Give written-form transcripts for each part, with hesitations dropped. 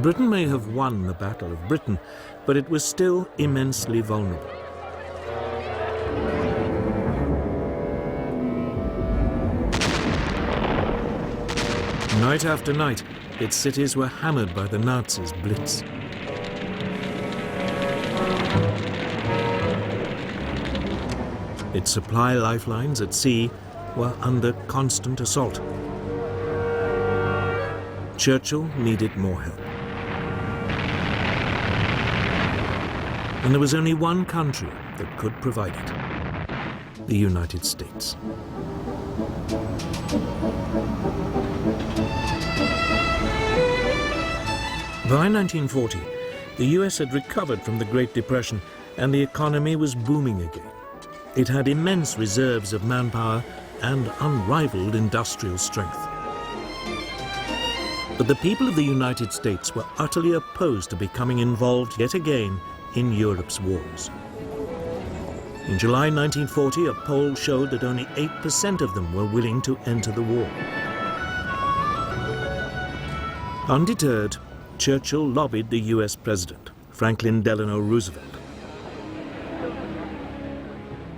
Britain may have won the Battle of Britain, but it was still immensely vulnerable. Night after night, its cities were hammered by the Nazis' blitz. Its supply lifelines at sea were under constant assault. Churchill needed more help. And there was only one country that could provide it: the United States. By 1940, the US had recovered from the Great Depression and the economy was booming again. It had immense reserves of manpower and unrivaled industrial strength. But the people of the United States were utterly opposed to becoming involved yet again in Europe's wars. In July 1940, a poll showed that only 8% of them were willing to enter the war. Undeterred, Churchill lobbied the US president, Franklin Delano Roosevelt.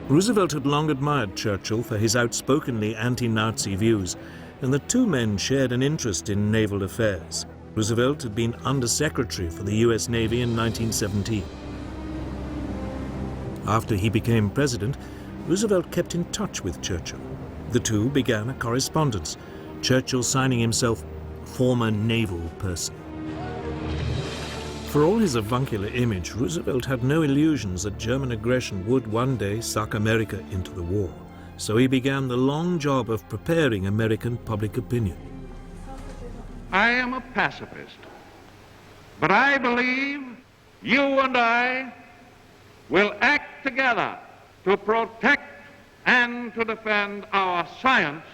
Roosevelt had long admired Churchill for his outspokenly anti-Nazi views, and the two men shared an interest in naval affairs. Roosevelt had been Undersecretary for the US Navy in 1917. After he became president, Roosevelt kept in touch with Churchill. The two began a correspondence, Churchill signing himself former naval person. For all his avuncular image, Roosevelt had no illusions that German aggression would one day suck America into the war. So he began the long job of preparing American public opinion. I am a pacifist, but I believe you and I will act together to protect and to defend our science,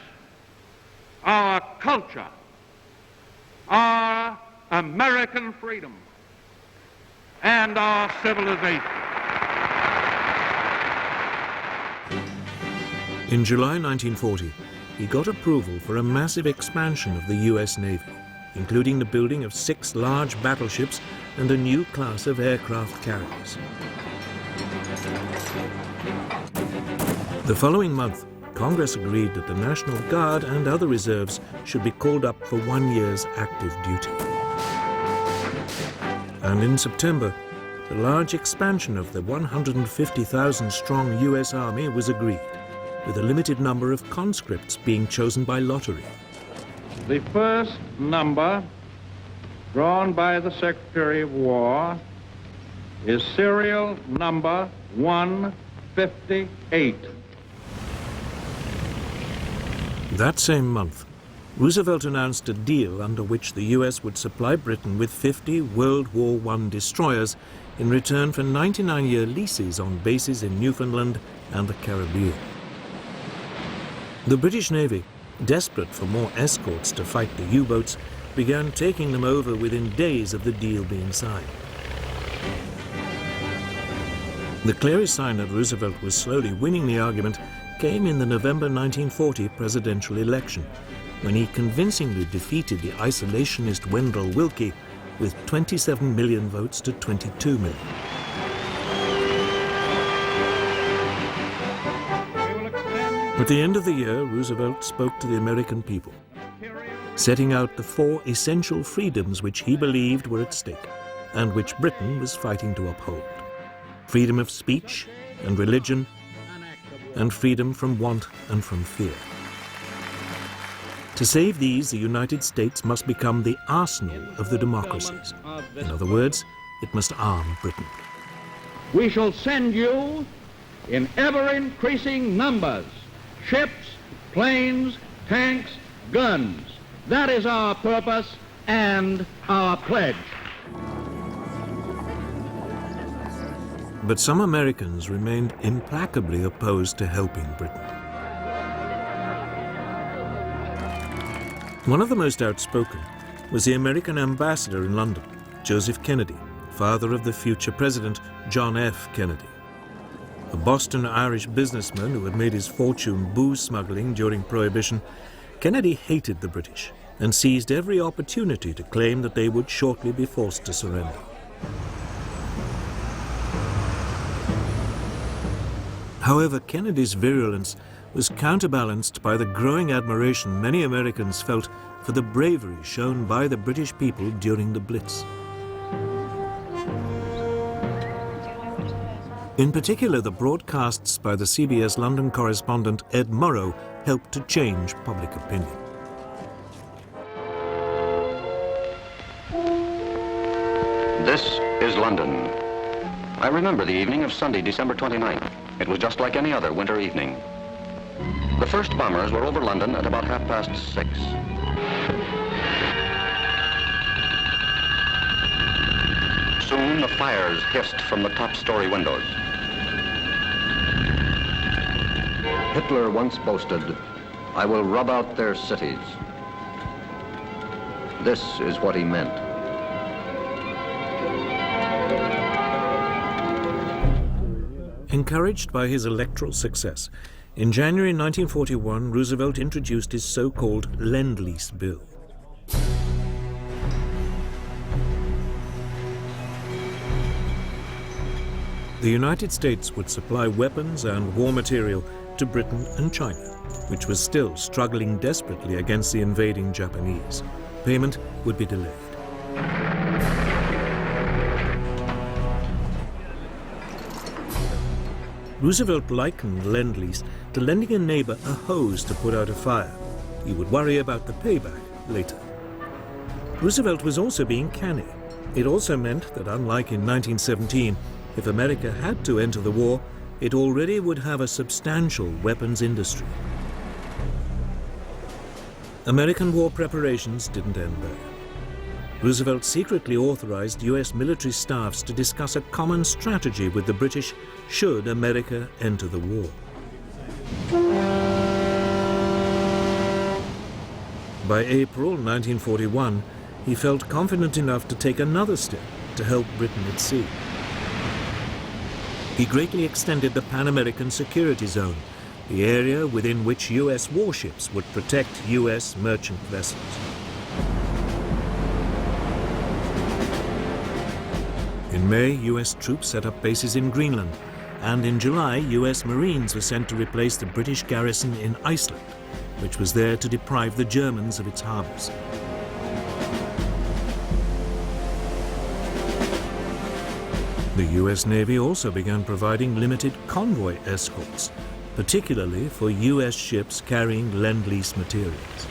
our culture, our American freedom, and our civilization. In July 1940, he got approval for a massive expansion of the US Navy, including the building of 6 large battleships and a new class of aircraft carriers. The following month, Congress agreed that the National Guard and other reserves should be called up for 1 year's active duty. And in September, the large expansion of the 150,000-strong US Army was agreed, with a limited number of conscripts being chosen by lottery. The first number drawn by the Secretary of War is serial number 158. That same month, Roosevelt announced a deal under which the US would supply Britain with 50 World War I destroyers in return for 99-year leases on bases in Newfoundland and the Caribbean. The British Navy, desperate for more escorts to fight the U-boats, began taking them over within days of the deal being signed. The clearest sign that Roosevelt was slowly winning the argument came in the November 1940 presidential election, when he convincingly defeated the isolationist Wendell Willkie with 27 million votes to 22 million. At the end of the year, Roosevelt spoke to the American people, setting out the 4 essential freedoms which he believed were at stake, and which Britain was fighting to uphold: freedom of speech and religion, and freedom from want and from fear. To save these, the United States must become the arsenal of the democracies. In other words, it must arm Britain. We shall send you in ever-increasing numbers ships, planes, tanks, guns. That is our purpose and our pledge. But some Americans remained implacably opposed to helping Britain. One of the most outspoken was the American ambassador in London, Joseph Kennedy, father of the future president, John F. Kennedy. A Boston-Irish businessman who had made his fortune booze smuggling during Prohibition, Kennedy hated the British and seized every opportunity to claim that they would shortly be forced to surrender. However, Kennedy's virulence was counterbalanced by the growing admiration many Americans felt for the bravery shown by the British people during the Blitz. In particular, the broadcasts by the CBS London correspondent Ed Murrow helped to change public opinion. This is London. I remember the evening of Sunday, December 29th. It was just like any other winter evening. The first bombers were over London at about 6:30. Soon the fires hissed from the top-story windows. Hitler once boasted, "I will rub out their cities." This is what he meant. Encouraged by his electoral success, in January 1941, Roosevelt introduced his so-called Lend-Lease Bill. The United States would supply weapons and war material to Britain and China, which was still struggling desperately against the invading Japanese. Payment would be delayed. Roosevelt likened Lend-Lease to lending a neighbor a hose to put out a fire. He would worry about the payback later. Roosevelt was also being canny. It also meant that, unlike in 1917, if America had to enter the war, it already would have a substantial weapons industry. American war preparations didn't end there. Roosevelt secretly authorized US military staffs to discuss a common strategy with the British should America enter the war. By April 1941, he felt confident enough to take another step to help Britain at sea. He greatly extended the Pan-American Security Zone, the area within which US warships would protect US merchant vessels. In May, US troops set up bases in Greenland, and in July, US Marines were sent to replace the British garrison in Iceland, which was there to deprive the Germans of its harbors. The US Navy also began providing limited convoy escorts, particularly for US ships carrying Lend-Lease materials.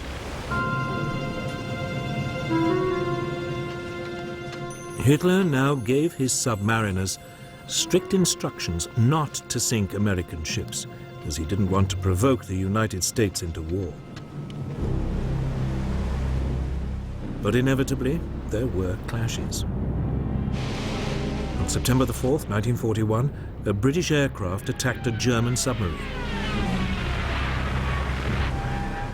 Hitler now gave his submariners strict instructions not to sink American ships, as he didn't want to provoke the United States into war. But inevitably, there were clashes. On September the 4th, 1941, a British aircraft attacked a German submarine.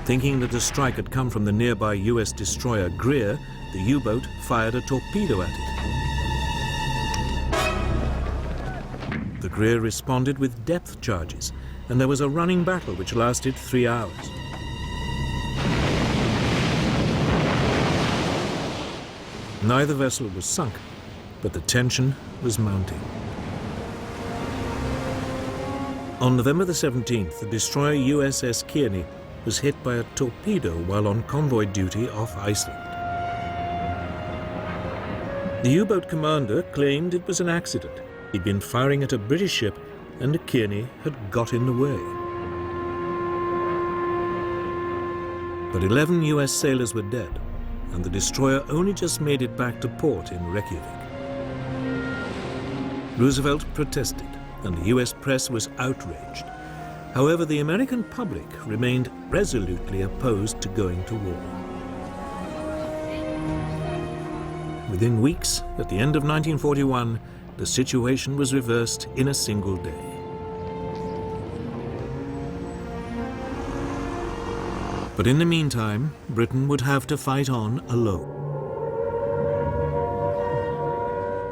Thinking that the strike had come from the nearby US destroyer Greer, the U-boat fired a torpedo at it. The Greer responded with depth charges, and there was a running battle which lasted 3 hours. Neither vessel was sunk, but the tension was mounting. On November the 17th, the destroyer USS Kearney was hit by a torpedo while on convoy duty off Iceland. The U-boat commander claimed it was an accident. He'd been firing at a British ship and the Kearney had got in the way. But 11 US sailors were dead, and the destroyer only just made it back to port in Reykjavik. Roosevelt protested, and the US press was outraged. However, the American public remained resolutely opposed to going to war. Within weeks, at the end of 1941, the situation was reversed in a single day. But in the meantime, Britain would have to fight on alone.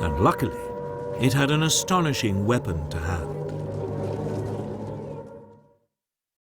And luckily, it had an astonishing weapon to hand.